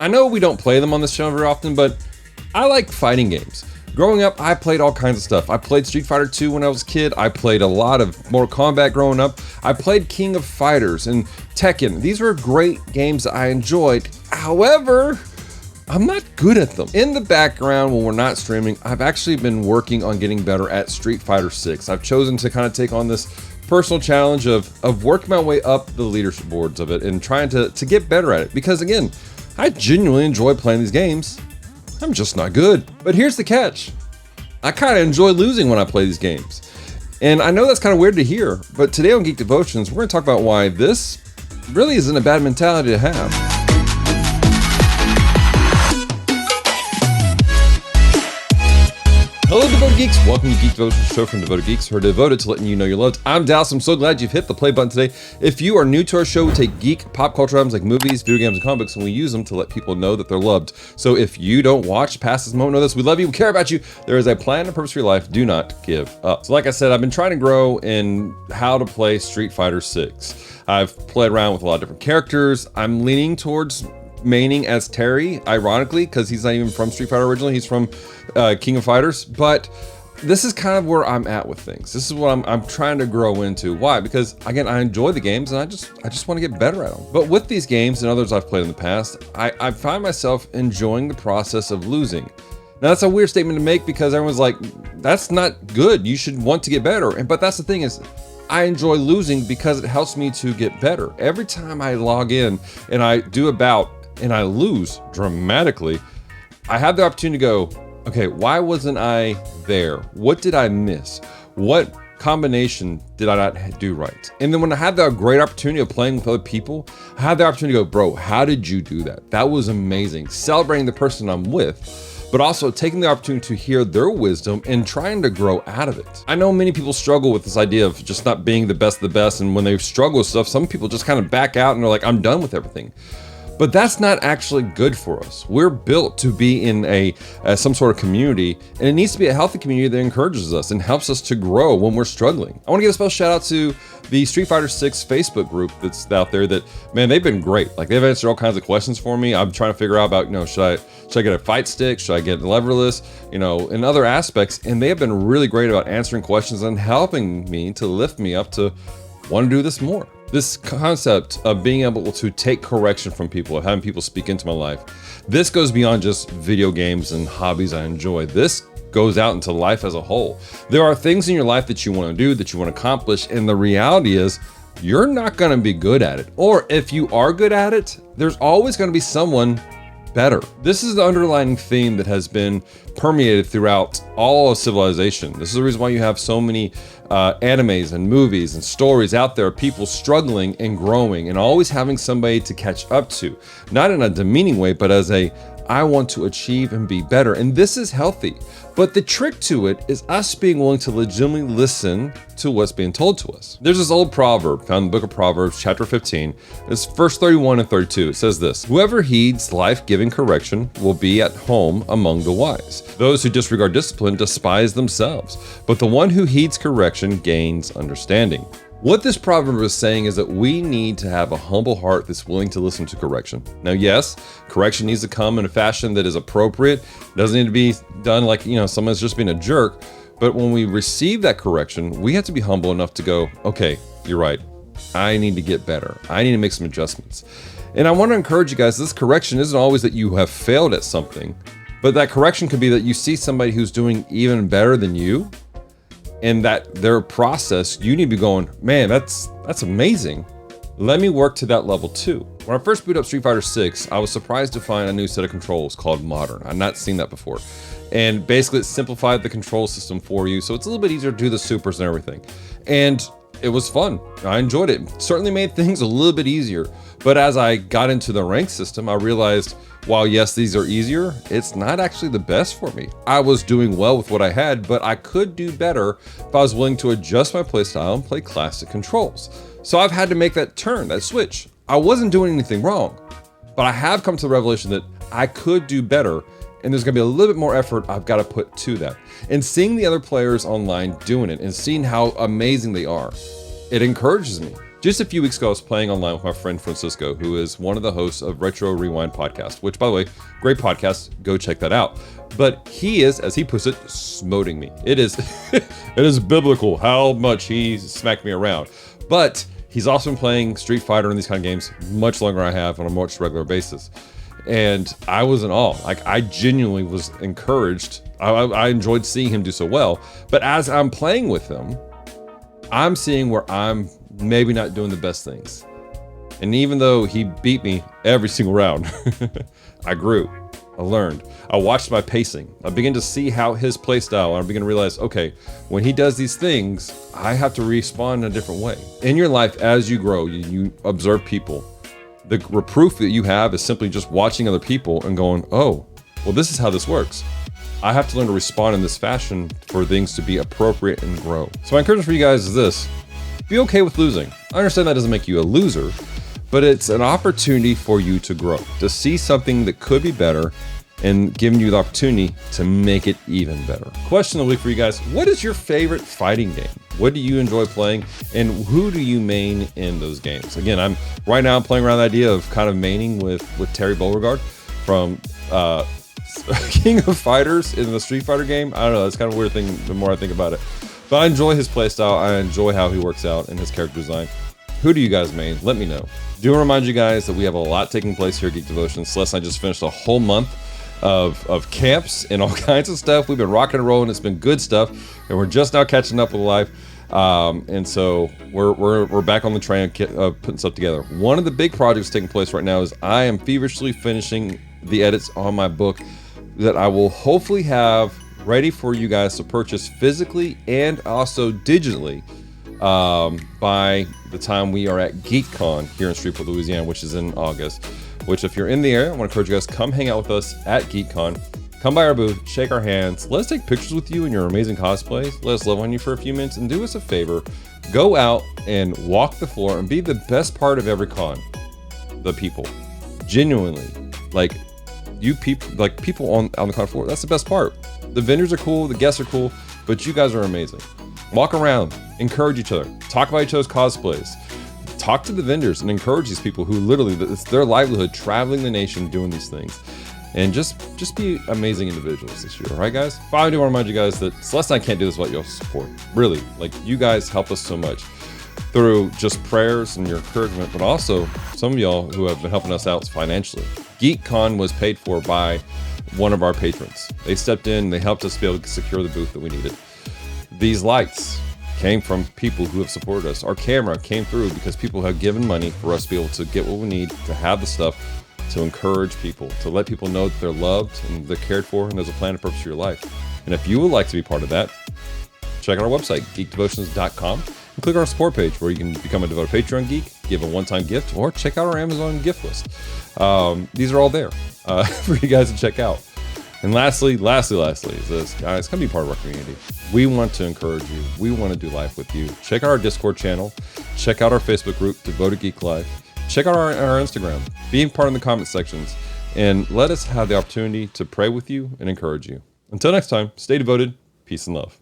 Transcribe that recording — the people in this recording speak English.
I know we don't play them on this channel very often, but I like fighting games. Growing up, I played all kinds of stuff. I played Street Fighter 2 when I was a kid. I played a lot of Mortal Kombat growing up. I played King of Fighters and Tekken. These were great games that I enjoyed. However, I'm not good at them. In the background, when we're not streaming, I've actually been working on getting better at Street Fighter 6. I've chosen to kind of take on this personal challenge of working my way up the leadership boards of it and trying to get better at it. Because again, I genuinely enjoy playing these games. I'm just not good. But here's the catch. I kind of enjoy losing when I play these games. And I know that's kind of weird to hear, but today on Geek Devotions, we're going to talk about why this really isn't a bad mentality to have. Hello, Devoted Geeks. Welcome to Geek Devotion, show from Devoted Geeks who are devoted to letting you know you're loved. I'm Dallas. I'm so glad you've hit the play button today. If you are new to our show, we take geek pop culture items like movies, video games, and comic books, and we use them to let people know that they're loved. So if you don't watch past this moment, know this. We love you. We care about you. There is a plan and purpose for your life. Do not give up. So like I said, I've been trying to grow in how to play Street Fighter 6. I've played around with a lot of different characters. I'm leaning towards maining as Terry, ironically, because he's not even from Street Fighter originally. He's from King of Fighters. But this is kind of where I'm at with things. This is what I'm trying to grow into. Why? Because again, I enjoy the games and I just want to get better at them. But with these games and others I've played in the past, I find myself enjoying the process of losing. Now that's a weird statement to make because everyone's like, that's not good. You should want to get better. But that's the thing is, I enjoy losing because it helps me to get better. Every time I log in and I do a bout and I lose dramatically, I have the opportunity to go, okay, why wasn't I there? What did I miss? What combination did I not do right? And then when I had the great opportunity of playing with other people, I had the opportunity to go, bro, how did you do that? That was amazing. Celebrating the person I'm with, but also taking the opportunity to hear their wisdom and trying to grow out of it. I know many people struggle with this idea of just not being the best of the best. And when they struggle with stuff, some people just kind of back out and they're like, I'm done with everything. But that's not actually good for us. We're built to be in some sort of community, and it needs to be a healthy community that encourages us and helps us to grow when we're struggling. I want to give a special shout out to the Street Fighter 6 Facebook group that's out there that, man, they've been great. Like they've answered all kinds of questions for me. I'm trying to figure out about, should I get a fight stick? Should I get leverless? And other aspects. And they have been really great about answering questions and helping me to lift me up to want to do this more. This concept of being able to take correction from people, of having people speak into my life, this goes beyond just video games and hobbies I enjoy. This goes out into life as a whole. There are things in your life that you want to do, that you want to accomplish, and the reality is you're not going to be good at it. Or if you are good at it, there's always going to be someone better. This is the underlying theme that has been permeated throughout all of civilization. This is the reason why you have so many animes and movies and stories out there of people struggling and growing and always having somebody to catch up to. Not in a demeaning way, but as I want to achieve and be better. And this is healthy. But the trick to it is us being willing to legitimately listen to what's being told to us. There's this old proverb found in the book of Proverbs, chapter 15. It's verse 31 and 32. It says this: whoever heeds life-giving correction will be at home among the wise. Those who disregard discipline despise themselves, but the one who heeds correction gains understanding. What this proverb is saying is that we need to have a humble heart that's willing to listen to correction. Now, yes, correction needs to come in a fashion that is appropriate. It doesn't need to be done like, someone's just being a jerk. But when we receive that correction, we have to be humble enough to go, okay, you're right. I need to get better. I need to make some adjustments. And I want to encourage you guys, this correction isn't always that you have failed at something, but that correction could be that you see somebody who's doing even better than you, and that their process, you need to be going, man, that's amazing. Let me work to that level too. When I first booted up Street Fighter 6, I was surprised to find a new set of controls called Modern. I'd not seen that before. And basically it simplified the control system for you, so it's a little bit easier to do the supers and everything. And it was fun. I enjoyed it. It certainly made things a little bit easier. But as I got into the rank system, I realized, while yes, these are easier, it's not actually the best for me. I was doing well with what I had, but I could do better if I was willing to adjust my playstyle and play classic controls. So I've had to make that turn, that switch. I wasn't doing anything wrong, but I have come to the revelation that I could do better, and there's gonna be a little bit more effort I've gotta put to that. And seeing the other players online doing it and seeing how amazing they are, it encourages me. Just a few weeks ago, I was playing online with my friend Francisco, who is one of the hosts of Retro Rewind podcast, which, by the way, great podcast. Go check that out. But he is, as he puts it, smoting me. It is, it is biblical how much he smacked me around. But he's also been playing Street Fighter and these kind of games much longer than I have on a much regular basis. And I was in awe. Like, I genuinely was encouraged. I enjoyed seeing him do so well. But as I'm playing with him, I'm seeing where I'm maybe not doing the best things. And even though he beat me every single round, I grew. I learned. I watched my pacing. I began to see how his play style, and I began to realize, okay, when he does these things, I have to respond in a different way. In your life, as you grow, you observe people. The reproof that you have is simply just watching other people and going, oh, well, this is how this works. I have to learn to respond in this fashion for things to be appropriate and grow. So my encouragement for you guys is this: be okay with losing. I understand that doesn't make you a loser, but it's an opportunity for you to grow, to see something that could be better and giving you the opportunity to make it even better. Question of the week for you guys: what is your favorite fighting game? What do you enjoy playing, and who do you main in those games? Again, I'm playing around the idea of kind of maining with Terry Beauregard from King of Fighters in the Street Fighter game. I don't know, it's kind of a weird thing the more I think about it. But I enjoy his playstyle. I enjoy how he works out and his character design. Who do you guys main? Let me know. Do remind you guys that we have a lot taking place here at Geek Devotion. Celeste and I just finished a whole month of camps and all kinds of stuff. We've been rocking and rolling. It's been good stuff, and we're just now catching up with life. And so we're back on the train, putting stuff together. One of the big projects taking place right now is I am feverishly finishing the edits on my book that I will hopefully have ready for you guys to purchase physically and also digitally by the time we are at GeekCon here in Shreveport, Louisiana, which is in August. Which, if you're in the area, I want to encourage you guys, come hang out with us at GeekCon. Come by our booth, shake our hands. Let us take pictures with you in your amazing cosplays. Let us love on you for a few minutes, and do us a favor: go out and walk the floor and be the best part of every con. The people, genuinely, like you people, like people on the con floor. That's the best part. The vendors are cool, the guests are cool, but you guys are amazing. Walk around, encourage each other, talk about each other's cosplays. Talk to the vendors and encourage these people who literally, it's their livelihood traveling the nation doing these things. And just be amazing individuals this year, all right, guys? But I do want to remind you guys that Celeste and I can't do this without your support. Really, like, you guys help us so much through just prayers and your encouragement, but also some of y'all who have been helping us out financially. GeekCon was paid for by one of our patrons. They stepped in, they helped us be able to secure the booth that we needed. These lights came from people who have supported us. Our camera came through because people have given money for us to be able to get what we need, to have the stuff, to encourage people, to let people know that they're loved and they're cared for, and there's a plan and purpose for your life. And if you would like to be part of that, check out our website, geekdevotions.com, and click on our support page where you can become a devoted Patreon geek, give a one-time gift, or check out our Amazon gift list. These are all there for you guys to check out. And lastly is this, guys, come be part of our community. We want to encourage you. We want to do life with you. Check out our Discord channel. Check out our Facebook group, Devoted Geek Life. Check out our Instagram. Be part in the comment sections. And let us have the opportunity to pray with you and encourage you. Until next time, stay devoted. Peace and love.